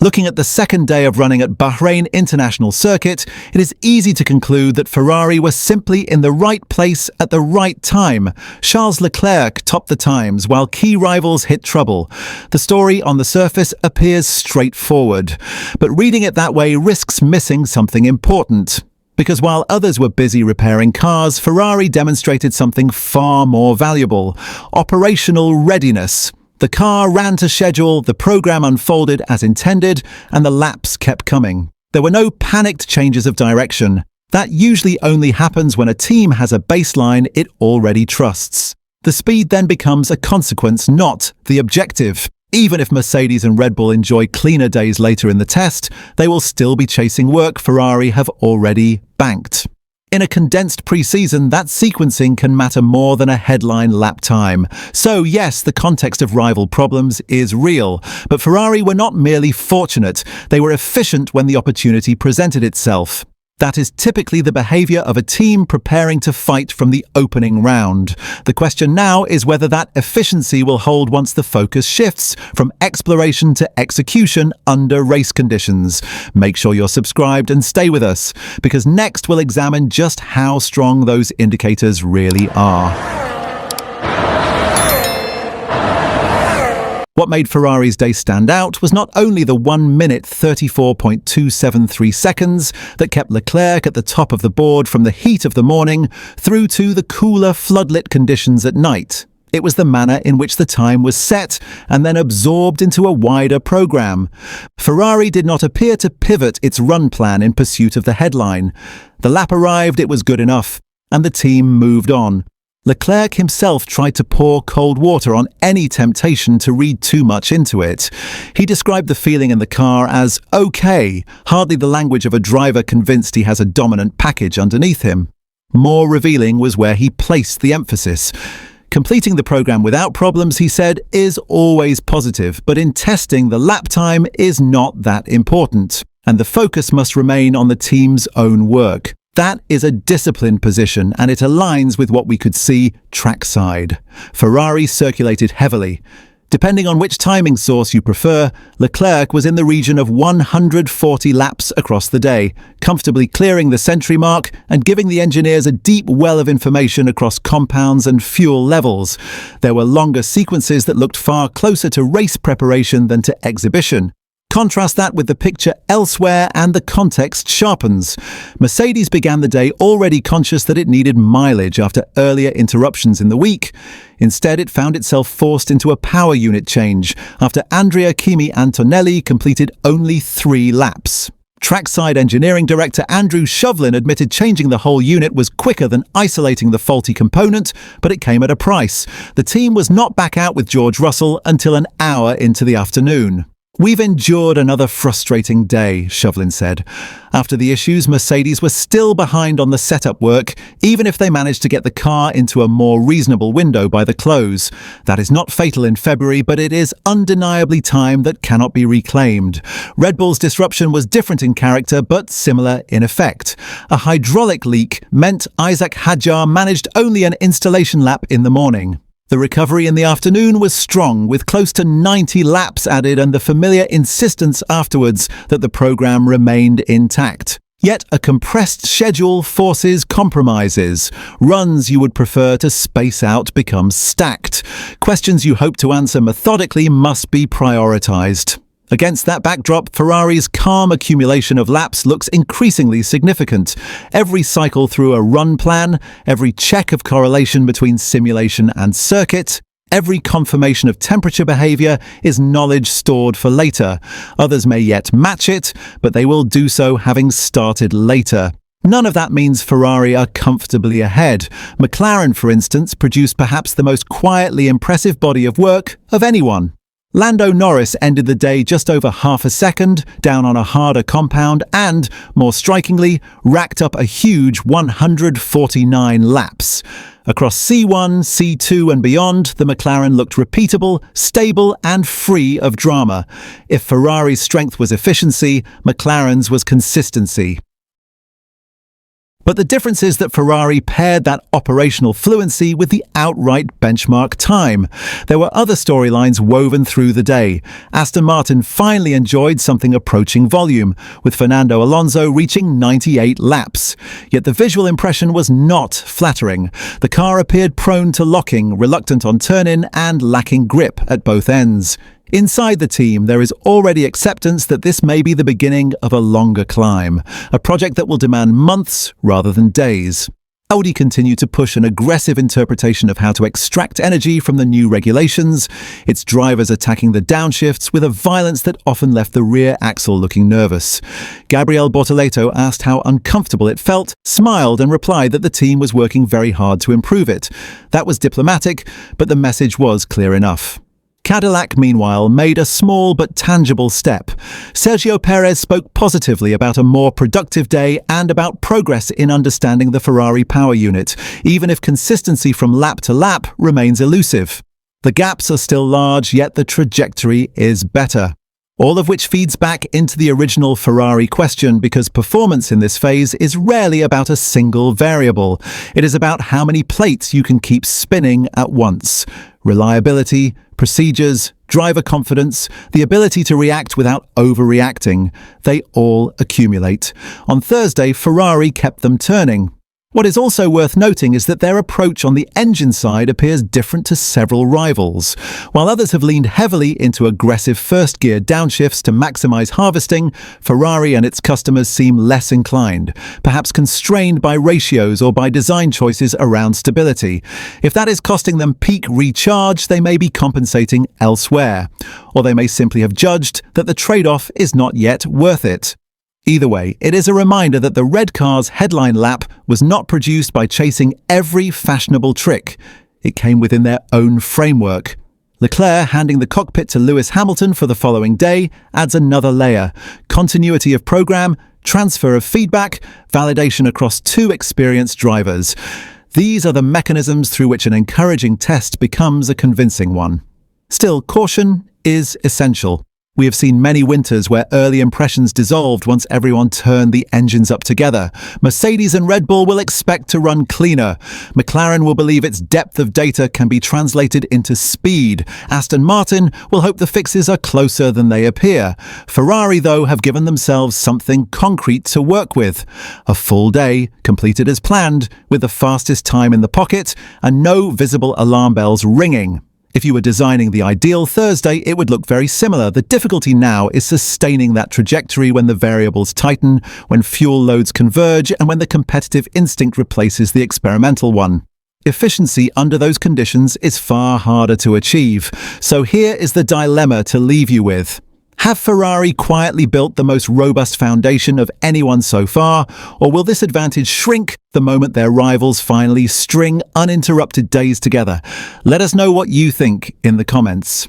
Looking at the second day of running at Bahrain International Circuit, it is easy to conclude that Ferrari were simply in the right place at the right time. Charles Leclerc topped the times while key rivals hit trouble. The story on the surface appears straightforward, but reading it that way risks missing something important. Because while others were busy repairing cars, Ferrari demonstrated something far more valuable: operational readiness. The car ran to schedule, the program unfolded as intended, and the laps kept coming. There were no panicked changes of direction. That usually only happens when a team has a baseline it already trusts. The speed then becomes a consequence, not the objective. Even if Mercedes and Red Bull enjoy cleaner days later in the test, they will still be chasing work Ferrari have already banked. In a condensed pre-season, that sequencing can matter more than a headline lap time. So yes, the context of rival problems is real, but Ferrari were not merely fortunate, they were efficient when the opportunity presented itself. That is typically the behavior of a team preparing to fight from the opening round. The question now is whether that efficiency will hold once the focus shifts from exploration to execution under race conditions. Make sure you're subscribed and stay with us, because next we'll examine just how strong those indicators really are. What made Ferrari's day stand out was not only the 1 minute 34.273 seconds that kept Leclerc at the top of the board from the heat of the morning through to the cooler floodlit conditions at night. It was the manner in which the time was set and then absorbed into a wider program. Ferrari did not appear to pivot its run plan in pursuit of the headline. The lap arrived, it was good enough, and the team moved on. Leclerc himself tried to pour cold water on any temptation to read too much into it. He described the feeling in the car as okay, hardly the language of a driver convinced he has a dominant package underneath him. More revealing was where he placed the emphasis. Completing the program without problems, he said, is always positive, but in testing, the lap time is not that important, and the focus must remain on the team's own work. That is a disciplined position, and it aligns with what we could see trackside. Ferrari circulated heavily. Depending on which timing source you prefer, Leclerc was in the region of 140 laps across the day, comfortably clearing the century mark and giving the engineers a deep well of information across compounds and fuel levels. There were longer sequences that looked far closer to race preparation than to exhibition. Contrast that with the picture elsewhere and the context sharpens. Mercedes began the day already conscious that it needed mileage after earlier interruptions in the week. Instead, it found itself forced into a power unit change after Andrea Kimi Antonelli completed only 3 laps. Trackside engineering director Andrew Shovlin admitted changing the whole unit was quicker than isolating the faulty component, but it came at a price. The team was not back out with George Russell until an hour into the afternoon. "We've endured another frustrating day," Shovlin said. After the issues, Mercedes were still behind on the setup work, even if they managed to get the car into a more reasonable window by the close. That is not fatal in February, but it is undeniably time that cannot be reclaimed. Red Bull's disruption was different in character, but similar in effect. A hydraulic leak meant Isaac Hadjar managed only an installation lap in the morning. The recovery in the afternoon was strong, with close to 90 laps added and the familiar insistence afterwards that the program remained intact. Yet a compressed schedule forces compromises. Runs you would prefer to space out become stacked. Questions you hope to answer methodically must be prioritized. Against that backdrop, Ferrari's calm accumulation of laps looks increasingly significant. Every cycle through a run plan, every check of correlation between simulation and circuit, every confirmation of temperature behavior is knowledge stored for later. Others may yet match it, but they will do so having started later. None of that means Ferrari are comfortably ahead. McLaren, for instance, produced perhaps the most quietly impressive body of work of anyone. Lando Norris ended the day just over half a second, down on a harder compound, and, more strikingly, racked up a huge 149 laps. Across C1, C2 and beyond, the McLaren looked repeatable, stable and free of drama. If Ferrari's strength was efficiency, McLaren's was consistency. But the difference is that Ferrari paired that operational fluency with the outright benchmark time. There were other storylines woven through the day. Aston Martin finally enjoyed something approaching volume, with Fernando Alonso reaching 98 laps. Yet the visual impression was not flattering. The car appeared prone to locking, reluctant on turn-in, and lacking grip at both ends. Inside the team, there is already acceptance that this may be the beginning of a longer climb, a project that will demand months rather than days. Audi continue to push an aggressive interpretation of how to extract energy from the new regulations, its drivers attacking the downshifts with a violence that often left the rear axle looking nervous. Gabriel Bortoleto asked how uncomfortable it felt, smiled and replied that the team was working very hard to improve it. That was diplomatic, but the message was clear enough. Cadillac, meanwhile, made a small but tangible step. Sergio Perez spoke positively about a more productive day and about progress in understanding the Ferrari power unit, even if consistency from lap to lap remains elusive. The gaps are still large, yet the trajectory is better. All of which feeds back into the original Ferrari question, because performance in this phase is rarely about a single variable. It is about how many plates you can keep spinning at once. Reliability, procedures, driver confidence, the ability to react without overreacting. They all accumulate. On Thursday, Ferrari kept them turning. What is also worth noting is that their approach on the engine side appears different to several rivals. While others have leaned heavily into aggressive first-gear downshifts to maximize harvesting, Ferrari and its customers seem less inclined, perhaps constrained by ratios or by design choices around stability. If that is costing them peak recharge, they may be compensating elsewhere, or they may simply have judged that the trade-off is not yet worth it. Either way, it is a reminder that the red car's headline lap was not produced by chasing every fashionable trick. It came within their own framework. Leclerc handing the cockpit to Lewis Hamilton for the following day adds another layer: continuity of program, transfer of feedback, validation across two experienced drivers. These are the mechanisms through which an encouraging test becomes a convincing one. Still, caution is essential. We have seen many winters where early impressions dissolved once everyone turned the engines up together. Mercedes and Red Bull will expect to run cleaner. McLaren will believe its depth of data can be translated into speed. Aston Martin will hope the fixes are closer than they appear. Ferrari, though, have given themselves something concrete to work with. A full day, completed as planned, with the fastest time in the pocket and no visible alarm bells ringing. If you were designing the ideal Thursday, it would look very similar. The difficulty now is sustaining that trajectory when the variables tighten, when fuel loads converge, and when the competitive instinct replaces the experimental one. Efficiency under those conditions is far harder to achieve. So here is the dilemma to leave you with. Have Ferrari quietly built the most robust foundation of anyone so far, or will this advantage shrink the moment their rivals finally string uninterrupted days together? Let us know what you think in the comments.